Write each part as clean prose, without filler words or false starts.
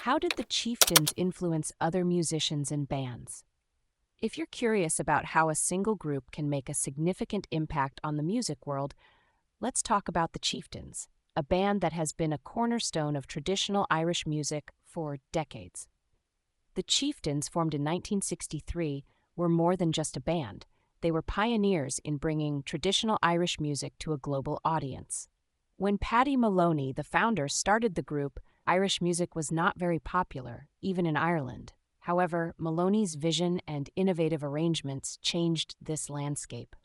How did the Chieftains influence other musicians and bands? If you're curious about how a single group can make a significant impact on the music world, let's talk about the Chieftains, a band that has been a cornerstone of traditional Irish music for decades. The Chieftains, formed in 1963, were more than just a band. They were pioneers in bringing traditional Irish music to a global audience. When Paddy Maloney, the founder, started the group, Irish music was not very popular, even in Ireland. However, Maloney's vision and innovative arrangements changed this landscape.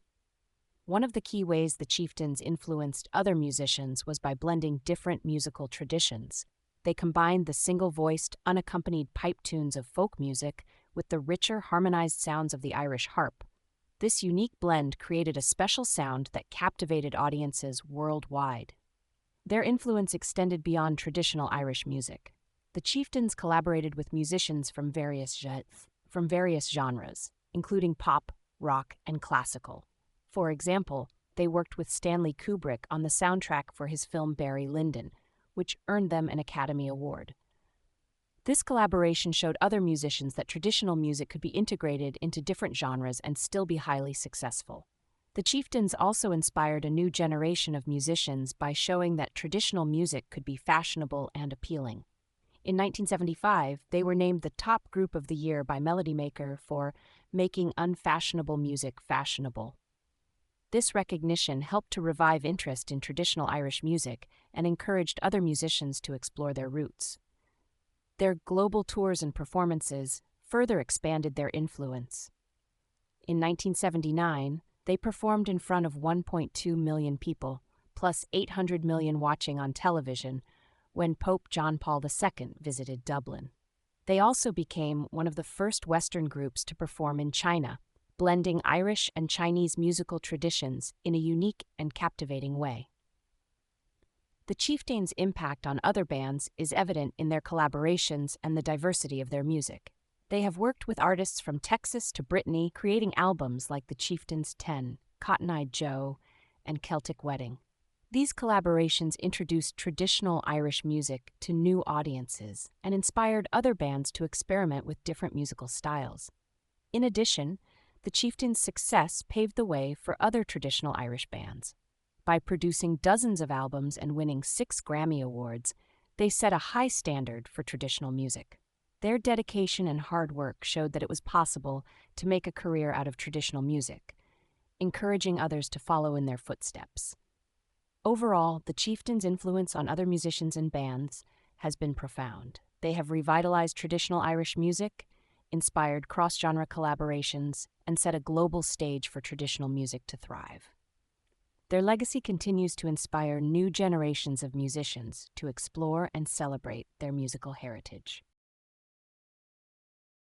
One of the key ways the Chieftains influenced other musicians was by blending different musical traditions. They combined the single-voiced, unaccompanied pipe tunes of folk music with the richer, harmonized sounds of the Irish harp. This unique blend created a special sound that captivated audiences worldwide. Their influence extended beyond traditional Irish music. The Chieftains collaborated with musicians from various genres, including pop, rock, and classical. For example, they worked with Stanley Kubrick on the soundtrack for his film Barry Lyndon, which earned them an Academy Award. This collaboration showed other musicians that traditional music could be integrated into different genres and still be highly successful. The Chieftains also inspired a new generation of musicians by showing that traditional music could be fashionable and appealing. In 1975, they were named the top group of the year by Melody Maker for making unfashionable music fashionable. This recognition helped to revive interest in traditional Irish music and encouraged other musicians to explore their roots. Their global tours and performances further expanded their influence. In 1979, they performed in front of 1.2 million people, plus 800 million watching on television, when Pope John Paul II visited Dublin. They also became one of the first Western groups to perform in China, blending Irish and Chinese musical traditions in a unique and captivating way. The Chieftains' impact on other bands is evident in their collaborations and the diversity of their music. They have worked with artists from Texas to Brittany, creating albums like The Chieftains 10, Cotton Eye Joe, and Celtic Wedding. These collaborations introduced traditional Irish music to new audiences and inspired other bands to experiment with different musical styles. In addition, the Chieftains' success paved the way for other traditional Irish bands. By producing dozens of albums and winning 6 Grammy Awards, they set a high standard for traditional music. Their dedication and hard work showed that it was possible to make a career out of traditional music, encouraging others to follow in their footsteps. Overall, the Chieftains' influence on other musicians and bands has been profound. They have revitalized traditional Irish music, inspired cross-genre collaborations, and set a global stage for traditional music to thrive. Their legacy continues to inspire new generations of musicians to explore and celebrate their musical heritage.